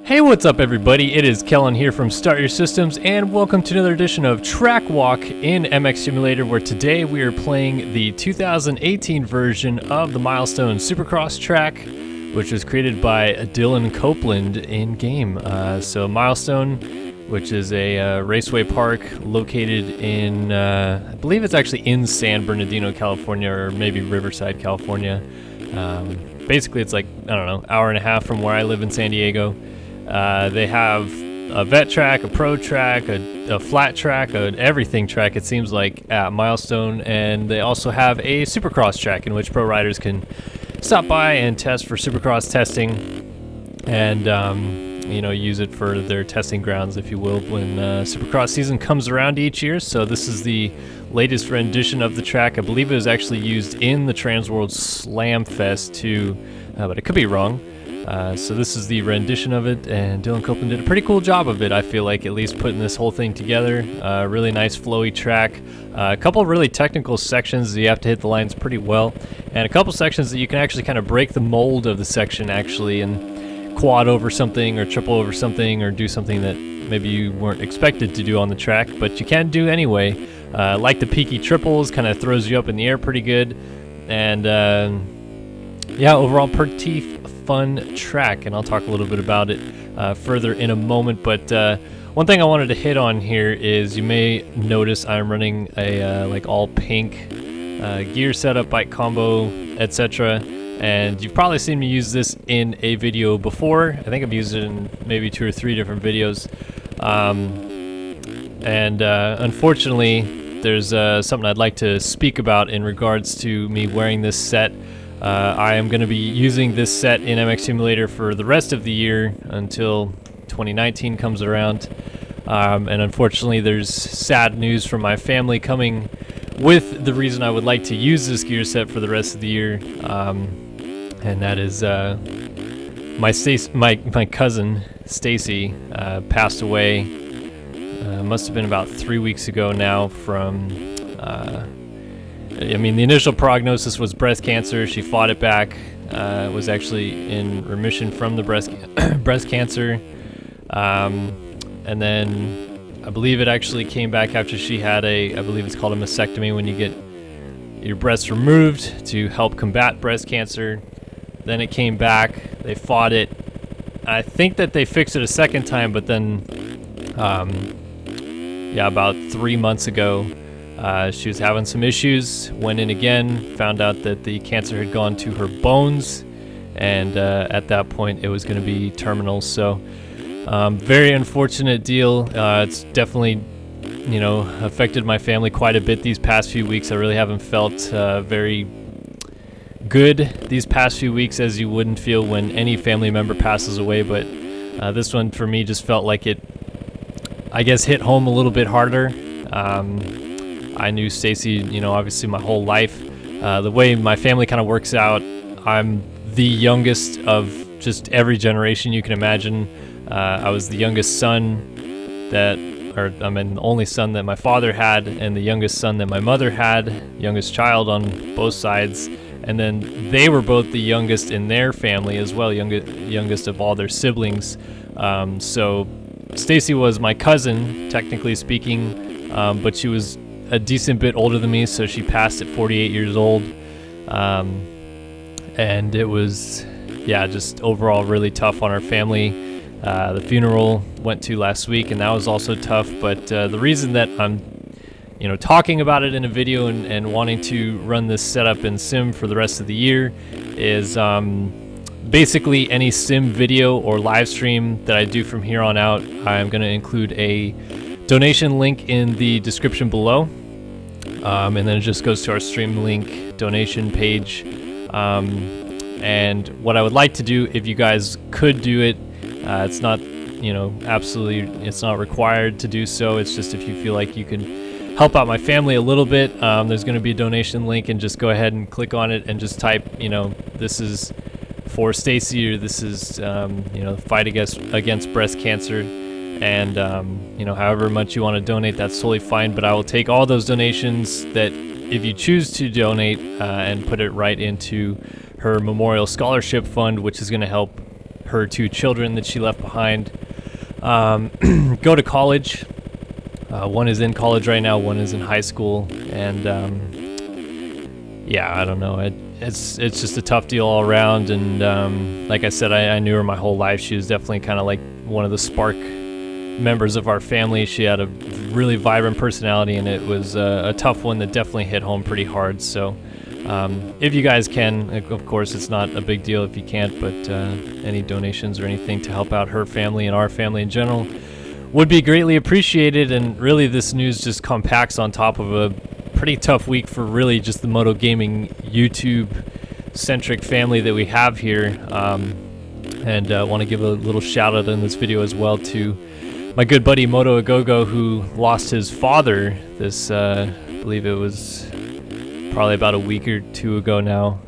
Hey, what's up everybody? It is Kellen here from Start Your Systems, and welcome to another edition of Track Walk in MX Simulator, where today we are playing the 2018 version of the Milestone Supercross track, which was created by Dylan Copeland in-game. So Milestone, which is a raceway park located in, I believe it's actually in San Bernardino, California, or maybe Riverside, California. Basically it's like, I don't know, hour and a half from where I live in San Diego. They have a vet track, a pro track, a flat track, an everything track, it seems like, at Milestone, and they also have a Supercross track in which pro riders can stop by and test for Supercross testing and, use it for their testing grounds, if you will, when Supercross season comes around each year. So this is the latest rendition of the track. I believe it was actually used in the Transworld Slam Fest too, but it could be wrong. So this is the rendition of it, and Dylan Copeland did a pretty cool job of it, I feel like, at least putting this whole thing together. Really nice flowy track. A couple of really technical sections that you have to hit the lines pretty well, and a couple sections that you can actually kind of break the mold of the section actually and quad over something or triple over something or do something that maybe you weren't expected to do on the track, but you can do anyway. Like the peaky triples, kind of throws you up in the air pretty good, and yeah, overall pretty fun track, and I'll talk a little bit about it further in a moment. But one thing I wanted to hit on here is you may notice I'm running a like all pink gear setup, bike combo, etc. And you've probably seen me use this in a video before. I think I've used it in maybe 2 or 3 different videos. Unfortunately, there's something I'd like to speak about in regards to me wearing this set. I am going to be using this set in MX Simulator for the rest of the year until 2019 comes around. And unfortunately, there's sad news from my family coming with the reason I would like to use this gear set for the rest of the year. And that is my cousin Stacy passed away. Must have been about 3 weeks ago now from... the initial prognosis was breast cancer. She fought it back. Was actually in remission from the breast cancer. And then I believe it actually came back after she had I believe it's called a mastectomy, when you get your breasts removed to help combat breast cancer. Then it came back. They fought it. I think that they fixed it a second time, but then, about 3 months ago, she was having some issues, went in again, found out that the cancer had gone to her bones, and at that point it was going to be terminal. So very unfortunate deal. It's definitely affected my family quite a bit these past few weeks. I really haven't felt very good these past few weeks, as you wouldn't feel when any family member passes away, but this one for me just felt like it, I guess, hit home a little bit harder. I knew Stacy, obviously my whole life. The way my family kind of works out, I'm the youngest of just every generation you can imagine. I was the youngest son the only son that my father had, and the youngest son that my mother had, youngest child on both sides. And then they were both the youngest in their family as well, youngest of all their siblings. So Stacy was my cousin, technically speaking, but she was a decent bit older than me, so she passed at 48 years old. And it was, just overall really tough on our family. The funeral went to last week, and that was also tough. But the reason that I'm talking about it in a video and wanting to run this setup in sim for the rest of the year is basically any sim video or live stream that I do from here on out, I'm going to include a donation link in the description below, and then it just goes to our stream link donation page. And what I would like to do, if you guys could do it, it's not absolutely, it's not required to do so, it's just if you feel like you can help out my family a little bit, there's going to be a donation link, and just go ahead and click on it and just type, this is for Stacy, or this is fight against breast cancer, and however much you want to donate, that's totally fine. But I will take all those donations that, if you choose to donate, and put it right into her memorial scholarship fund, which is going to help her 2 children that she left behind go to college. One is in college right now, one is in high school, and yeah, I don't know. It's just a tough deal all around, and like I said, I knew her my whole life. She was definitely kind of like one of the spark members of our family. She had a really vibrant personality, and it was a tough one that definitely hit home pretty hard. So if you guys can, of course, it's not a big deal if you can't, but any donations or anything to help out her family and our family in general would be greatly appreciated. And really, this news just compacts on top of a pretty tough week for really just the moto gaming YouTube centric family that we have here. And I want to give a little shout out in this video as well to my good buddy Moto Agogo, who lost his father this I believe it was probably about a week or 2 ago now,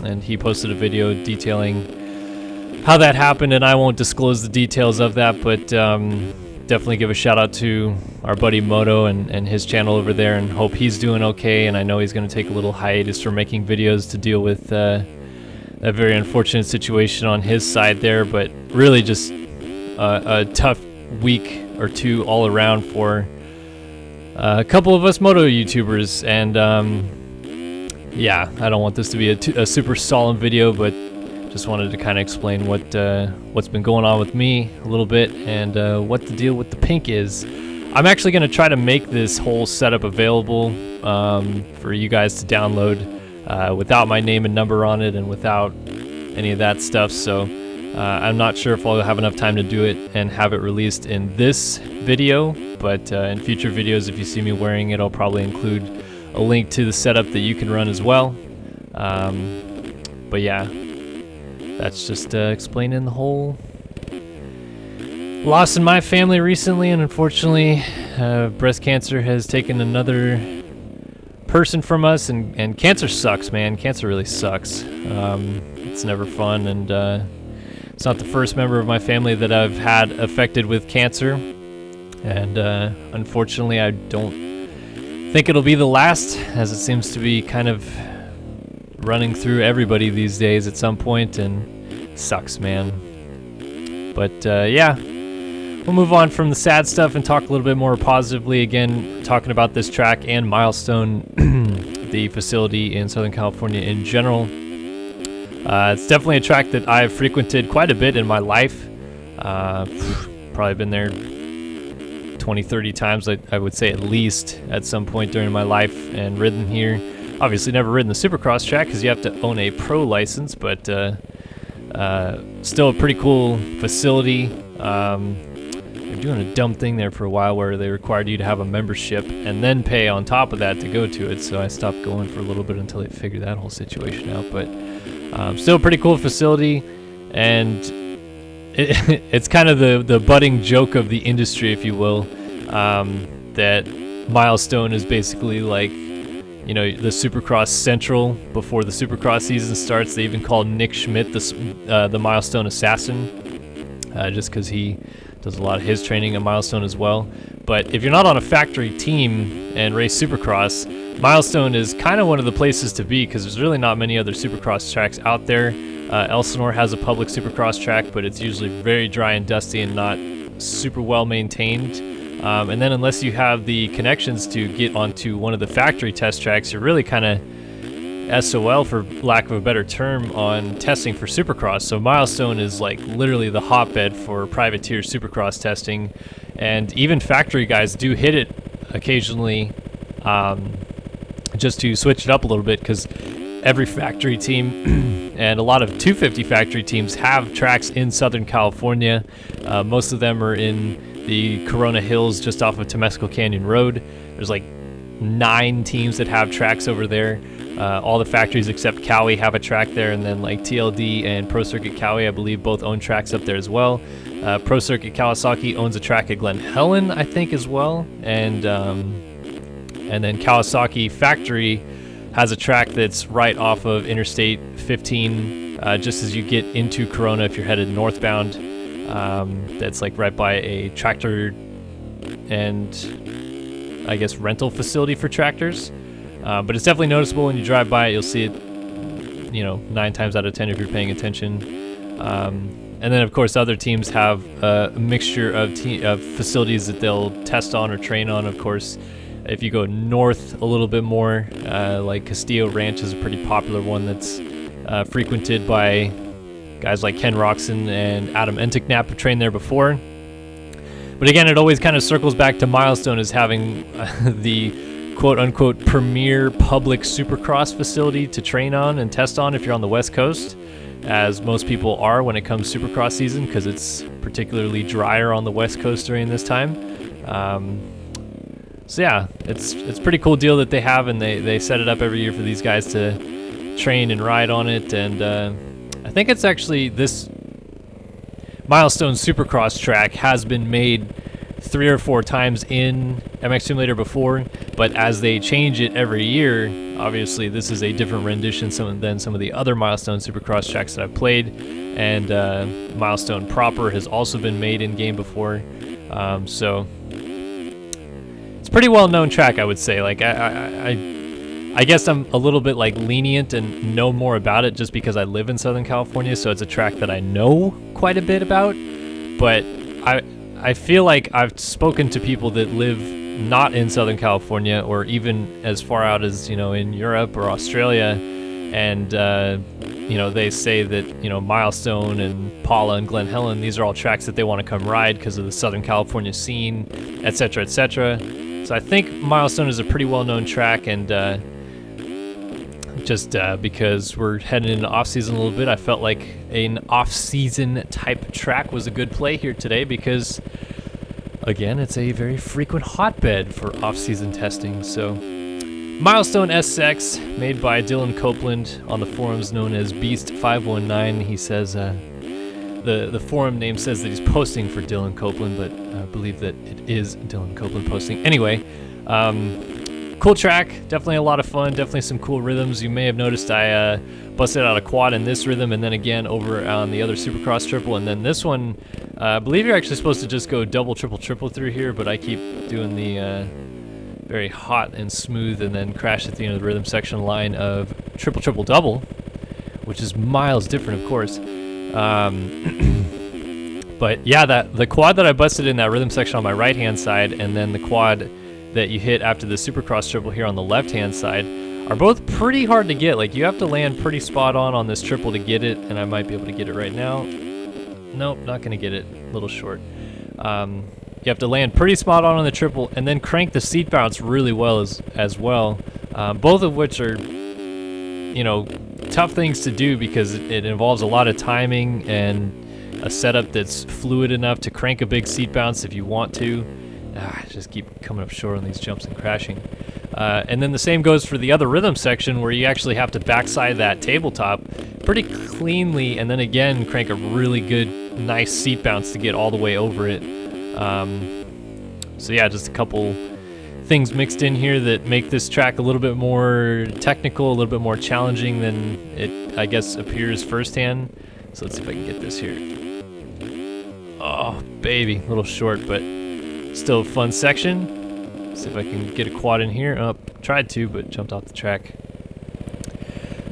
and he posted a video detailing how that happened, and I won't disclose the details of that, but definitely give a shout out to our buddy Moto and his channel over there, and hope he's doing okay. And I know he's going to take a little hiatus from making videos to deal with that very unfortunate situation on his side there, but really just a tough week or 2 all around for a couple of us moto YouTubers. And yeah, I don't want this to be a super solemn video, but just wanted to kind of explain what's been going on with me a little bit, and what the deal with the pink is. I'm actually going to try to make this whole setup available for you guys to download without my name and number on it and without any of that stuff. So I'm not sure if I'll have enough time to do it and have it released in this video, but in future videos, if you see me wearing it, I'll probably include a link to the setup that you can run as well. But yeah, that's just explaining the whole loss in my family recently, and unfortunately breast cancer has taken another person from us, and cancer sucks, man. Cancer really sucks. It's never fun, and it's not the first member of my family that I've had affected with cancer, and unfortunately I don't think it'll be the last, as it seems to be kind of running through everybody these days at some point, and sucks, man. But yeah, we'll move on from the sad stuff and talk a little bit more positively. Again, talking about this track and Milestone, the facility in Southern California in general. It's definitely a track that I've frequented quite a bit in my life. Probably been there 20-30 times, I would say, at least at some point during my life, and ridden here. Obviously never ridden the Supercross track because you have to own a pro license, but still a pretty cool facility. They're doing a dumb thing there for a while where they required you to have a membership and then pay on top of that to go to it, so I stopped going for a little bit until they figured that whole situation out. But still a pretty cool facility, and it's kind of the budding joke of the industry, if you will, that Milestone is basically like, you know, the Supercross Central before the Supercross season starts. They even call Nick Schmidt the Milestone Assassin, just because he does a lot of his training at Milestone as well. But if you're not on a factory team and race Supercross, Milestone is kind of one of the places to be, because there's really not many other Supercross tracks out there. Elsinore has a public Supercross track, but it's usually very dry and dusty and not super well maintained. And then unless you have the connections to get onto one of the factory test tracks, you're really kind of SOL, for lack of a better term, on testing for Supercross. So Milestone is like literally the hotbed for privateer Supercross testing, and even factory guys do hit it occasionally, just to switch it up a little bit, because every factory team and a lot of 250 factory teams have tracks in Southern California. Most of them are in the Corona Hills just off of Temescal Canyon Road. There's like 9 teams that have tracks over there. All the factories except Cowie have a track there, and then like TLD and Pro Circuit Cowie, I believe, both own tracks up there as well. Pro Circuit Kawasaki owns a track at Glen Helen, I think, as well, and then Kawasaki Factory has a track that's right off of Interstate 15, just as you get into Corona if you're headed northbound. That's like right by a tractor and I guess rental facility for tractors. But it's definitely noticeable when you drive by it. You'll see it, you know, 9 times out of 10 if you're paying attention. And then, of course, other teams have a mixture of facilities that they'll test on or train on. Of course, if you go north a little bit more, like Castillo Ranch is a pretty popular one that's frequented by guys like Ken Roxon and Adam Enticknap have trained there before. But again, it always kind of circles back to Milestone as having the quote-unquote premier public supercross facility to train on and test on if you're on the West Coast, as most people are when it comes supercross season, because it's particularly drier on the West Coast during this time. So yeah, it's a pretty cool deal that they have, and they set it up every year for these guys to train and ride on it. And I think it's actually this Milestone Supercross track has been made 3 or 4 times in MX Simulator before, but as they change it every year, obviously this is a different rendition than some of the other Milestone Supercross tracks that I've played. And Milestone proper has also been made in game before, so it's a pretty well-known track, I would say. Like I guess I'm a little bit like lenient and know more about it just because I live in Southern California, so it's a track that I know quite a bit about. But I feel like I've spoken to people that live not in Southern California, or even as far out as, in Europe or Australia, and they say that Milestone and Paula and Glen Helen, these are all tracks that they want to come ride because of the Southern California scene, etc., etc. So I think Milestone is a pretty well-known track, and just because we're heading into off-season a little bit, I felt like an off-season type track was a good play here today because, again, it's a very frequent hotbed for off-season testing. So Milestone SX, made by Dylan Copeland on the forums known as Beast519. He says the forum name says that he's posting for Dylan Copeland, but I believe that it is Dylan Copeland posting. Anyway, cool track, definitely a lot of fun, definitely some cool rhythms. You may have noticed I busted out a quad in this rhythm, and then again over on the other Supercross triple, and then this one, I believe you're actually supposed to just go double, triple, triple through here, but I keep doing the very hot and smooth and then crash at the end of the rhythm section line of triple, triple, double, which is miles different, of course. But yeah, the quad that I busted in that rhythm section on my right-hand side, and then the quad that you hit after the Supercross triple here on the left-hand side, are both pretty hard to get. Like, you have to land pretty spot on this triple to get it, and I might be able to get it right now. Nope, not going to get it. A little short. You have to land pretty spot on the triple, and then crank the seat bounce really well as well. Both of which are, tough things to do because it involves a lot of timing and a setup that's fluid enough to crank a big seat bounce if you want to. Just keep coming up short on these jumps and crashing. And then the same goes for the other rhythm section, where you actually have to backside that tabletop pretty cleanly, and then again crank a really good, nice seat bounce to get all the way over it. So yeah, just a couple things mixed in here that make this track a little bit more technical, a little bit more challenging than it, I guess, appears firsthand. So let's see if I can get this here. Oh, baby, a little short, but still a fun section. See if I can get a quad in here. Oh, tried to, but jumped off the track.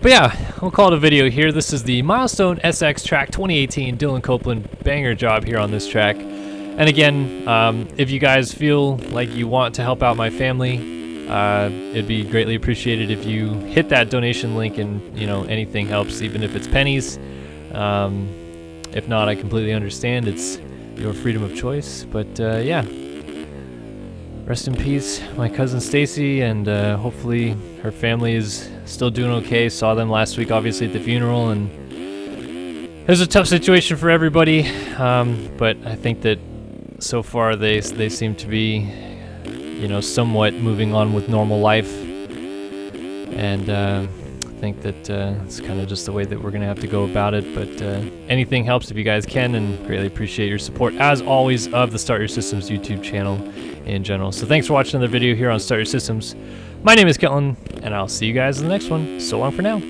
But yeah, we'll call it a video here. This is the Milestone SX track 2018. Dylan Copeland, banger job here on this track. And again, if you guys feel like you want to help out my family, it'd be greatly appreciated if you hit that donation link, and anything helps, even if it's pennies. If not, I completely understand. It's your freedom of choice. But yeah, rest in peace, my cousin Stacy, and hopefully her family is still doing okay. Saw them last week, obviously, at the funeral, and it was a tough situation for everybody. But I think that so far they seem to be, somewhat moving on with normal life, and I think that it's kind of just the way that we're gonna have to go about it. But anything helps if you guys can, and greatly appreciate your support, as always, of the Start Your Systems YouTube channel in general. So thanks for watching another video here on Start Your Systems. My name is Kelton, and I'll see you guys in the next one. So long for now.